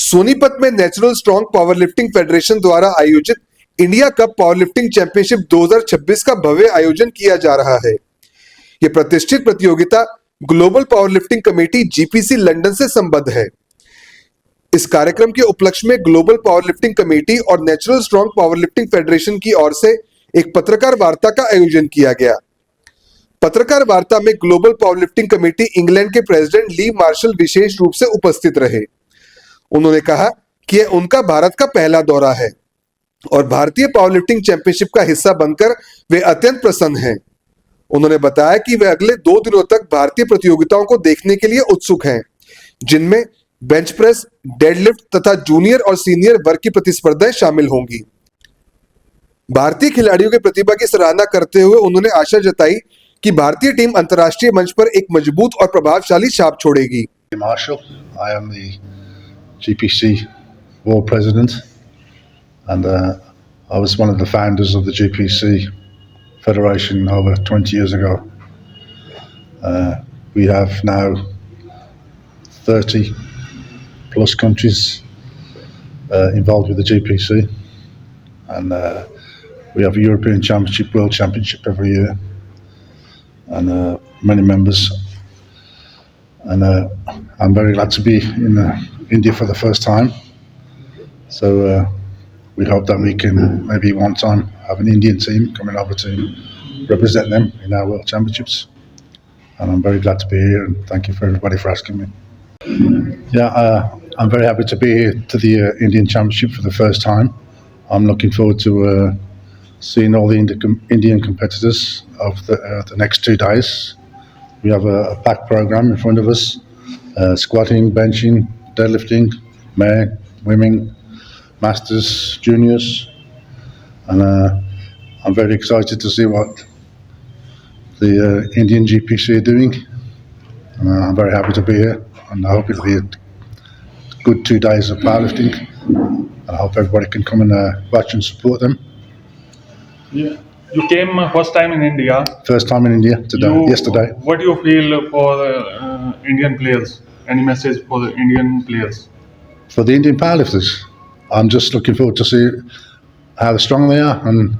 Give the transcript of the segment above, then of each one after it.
सोनीपत में natural strong power lifting federation द्वारा आयोजित India cup power lifting championship 2026 का भव्य आयोजन किया जा रहा है। यह प्रतिष्ठित प्रतियोगिता global power lifting committee GPC London से संबद्ध है। इस कार्यक्रम के उपलक्ष्य में ग्लोबल पावर लिफ्टिंग कमेटी और natural strong power lifting federation की ओर से एक पत्रकार वार्ता का आयोजन किया गया। पत्रकार वार्ता में global power lifting committee England के प्रेसिडेंट ली मार्शल विशेष रूप से उपस्थित रहे। उन्होंने कहा कि यह उनका भारत का पहला दौरा है और भारतीय पावर लिफ्टिंग चैंपियनशिप का हिस्सा बनकर वे अत्यंत प्रसन्न हैं। उन्होंने बताया कि वे अगले 2 दिनों तक भारतीय प्रतियोगिताओं को देखने के लिए उत्सुक हैं, जिनमें बेंच प्रेस, डेडलिफ्ट तथा जूनियर और सीनियर वर्ग की प्रतिस्पर्धाएं शामिल होंगी। भारतीय खिलाड़ियों की प्रतिभा की सराहना करते हुए उन्होंने आशा जताई कि भारतीय टीम अंतर्राष्ट्रीय मंच पर एक मजबूत और प्रभावशाली छाप छोड़ेगी। Marshall, I am the GPC World President, and I was one of the founders of the GPC Federation over 20 years ago. We have now 30 plus countries involved with the GPC, and we have a European Championship, World Championship every year, and many members. And I'm very glad to be in India for the first time. So we hope that we can maybe one time have an Indian team coming over to represent them in our World Championships. And I'm very glad to be here, and thank you for everybody for asking me. Yeah, I'm very happy to be here to the Indian Championship for the first time. I'm looking forward to seeing all the Indian competitors of the next 2 days. We have a packed program in front of us: squatting, benching, deadlifting, men, women, masters, juniors, and I'm very excited to see what the Indian GPC are doing. I'm very happy to be here, and I hope it'll be a good 2 days of powerlifting. I hope everybody can come and watch and support them. Yeah. You came first time in India. First time in India yesterday. What do you feel for the Indian players? Any message for the Indian players? For the Indian powerlifters, I'm just looking forward to see how strong they are and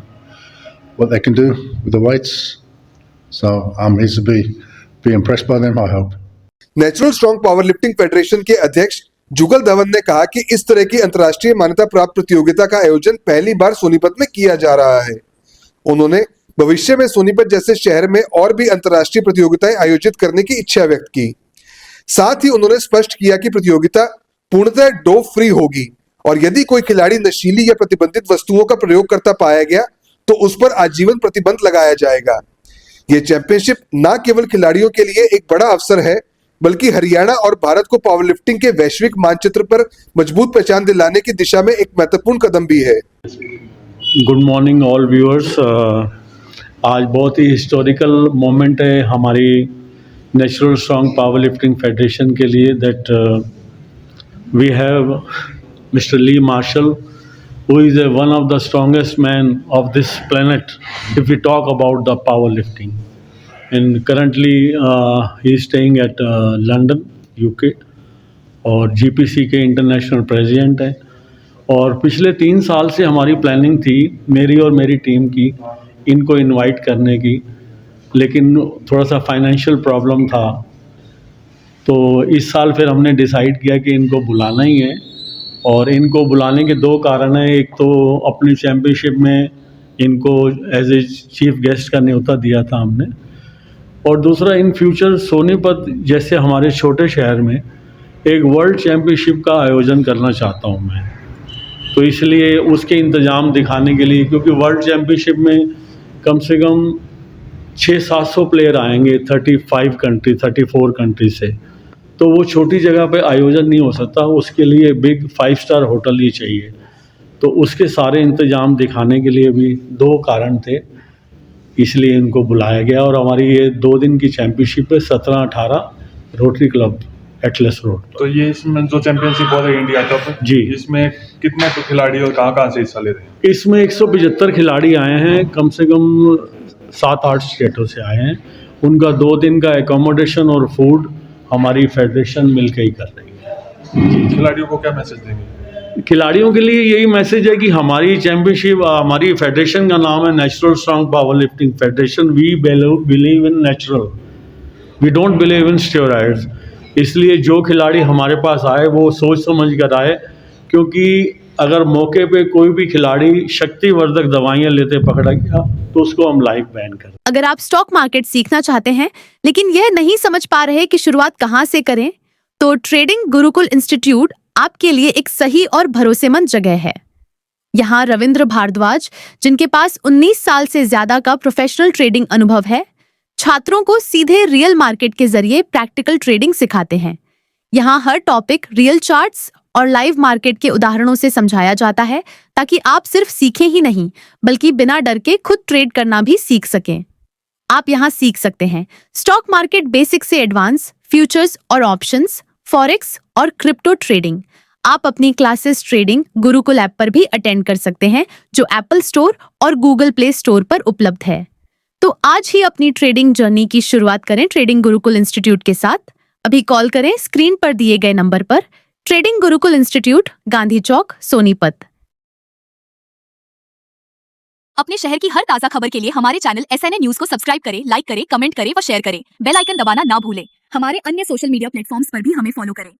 what they can do with the weights. So I'm here to be impressed by them, I hope. Natural strong power lifting federation के अध्यक्ष जुगल धवन ने कहा कि इस तरह की अंतर्राष्ट्रीय मान्यता प्राप्त प्रतियोगिता का आयोजन पहली बार सोनीपत में किया जा रहा है। उन्होंने भविष्य में सोनीपत जैसे शहर में और भी अंतर्राष्ट्रीय प्रतियोगिताएं आयोजित करने की इच्छा व्यक्त की। साथ ही उन्होंने स्पष्ट किया कि प्रतियोगिता पूर्णतः डोप फ्री होगी और यदि कोई खिलाड़ी नशीली या प्रतिबंधित वस्तुओं का प्रयोग करता पाया गया तो उस पर आजीवन प्रतिबंध लगाया जाएगा। ये चैंपियनशिप न केवल खिलाड़ियों के लिए एक बड़ा अवसर है, बल्कि हरियाणा और भारत को पावर लिफ्टिंग के वैश्विक मानचित्र पर मजबूत पहचान दिलाने की दिशा में एक महत्वपूर्ण कदम भी है। Good morning all viewers. आज बहुत ही हिस्टोरिकल मोमेंट है हमारी natural strong power lifting federation के लिए, that we have mister Lee Marshall who is one of the strongest men of this planet if we talk about the powerlifting. And currently he is staying at London, UK, और GPC के international president हैं। और पिछले 3 साल से हमारी planning थी, मेरी और मेरी टीम की, इनको इनवाइट करने की, लेकिन थोड़ा सा फाइनेंशियल प्रॉब्लम था। तो इस साल फिर हमने डिसाइड किया कि इनको बुलाना ही है। और इनको बुलाने के 2 कारण हैं। एक तो अपनी चैम्पियनशिप में इनको एज ए चीफ गेस्ट का न्योता दिया था हमने, और दूसरा इन फ्यूचर सोनीपत जैसे हमारे छोटे शहर में एक वर्ल्ड चैम्पियनशिप का आयोजन करना चाहता हूं मैं। तो इसलिए उसके इंतज़ाम दिखाने के लिए, क्योंकि वर्ल्ड चैम्पियनशिप में कम से कम 600-700 प्लेयर आएंगे 34 कंट्री से, तो वो छोटी जगह पे आयोजन नहीं हो सकता, उसके लिए बिग 5 स्टार होटल ही चाहिए। तो उसके सारे इंतज़ाम दिखाने के लिए भी 2 कारण थे, इसलिए इनको बुलाया गया। और हमारी ये 2 दिन की चैम्पियनशिप है 17-18 रोटरी क्लब एटलस रोड। तो ये इसमें जो चैंपियनशिप हो रही है इंडिया कप जी, इसमें कितने तो खिलाड़ी और कहाँ से हिस्सा ले रहे हैं? इसमें 175 खिलाड़ी आए हैं, कम से कम 7-8 स्टेटों से आए हैं। उनका 2 दिन का एकोमोडेशन और फूड हमारी फेडरेशन मिलकर ही कर रही है। खिलाड़ियों को क्या मैसेज देंगे? खिलाड़ियों के लिए यही मैसेज है कि हमारी चैंपियनशिप, हमारी फेडरेशन का नाम है natural strong power lifting federation. We believe in natural, we don't believe in steroids. इसलिए जो खिलाड़ी हमारे पास आए वो सोच समझ कर आए, क्योंकि अगर मौके पे कोई भी खिलाड़ी शक्तिवर्धक दवाइयाँ लेते पकड़ा गया तो उसको हम लाइफ बैन करें। अगर आप स्टॉक मार्केट सीखना चाहते हैं लेकिन यह नहीं समझ पा रहे कि शुरुआत कहाँ से करें, तो ट्रेडिंग गुरुकुल इंस्टीट्यूट आपके लिए एक सही और भरोसेमंद जगह है। यहाँ रविंद्र भारद्वाज, जिनके पास 19 साल से ज्यादा का प्रोफेशनल ट्रेडिंग अनुभव है, छात्रों को सीधे रियल मार्केट के जरिए प्रैक्टिकल ट्रेडिंग सिखाते हैं। यहाँ हर टॉपिक रियल चार्ट्स और लाइव मार्केट के उदाहरणों से समझाया जाता है, ताकि आप सिर्फ सीखें ही नहीं बल्कि बिना डर के खुद ट्रेड करना भी सीख सकें। आप यहाँ सीख सकते हैं स्टॉक मार्केट बेसिक से एडवांस, फ्यूचर्स और ऑप्शंस, फॉरेक्स और क्रिप्टो ट्रेडिंग। आप अपनी क्लासेस ट्रेडिंग गुरुकुल ऐप पर भी अटेंड कर सकते हैं, जो एप्पल स्टोर और गूगल प्ले स्टोर पर उपलब्ध है। तो आज ही अपनी ट्रेडिंग जर्नी की शुरुआत करें ट्रेडिंग गुरुकुल इंस्टीट्यूट के साथ। अभी कॉल करें स्क्रीन पर दिए गए नंबर पर। ट्रेडिंग गुरुकुल इंस्टीट्यूट, गांधी चौक, सोनीपत। अपने शहर की हर ताजा खबर के लिए हमारे चैनल SNA न्यूज को सब्सक्राइब करें, लाइक करें, कमेंट करें व शेयर करें। बेल आइकन दबाना ना भूलें। हमारे अन्य सोशल मीडिया प्लेटफॉर्म्स पर भी हमें फॉलो करें।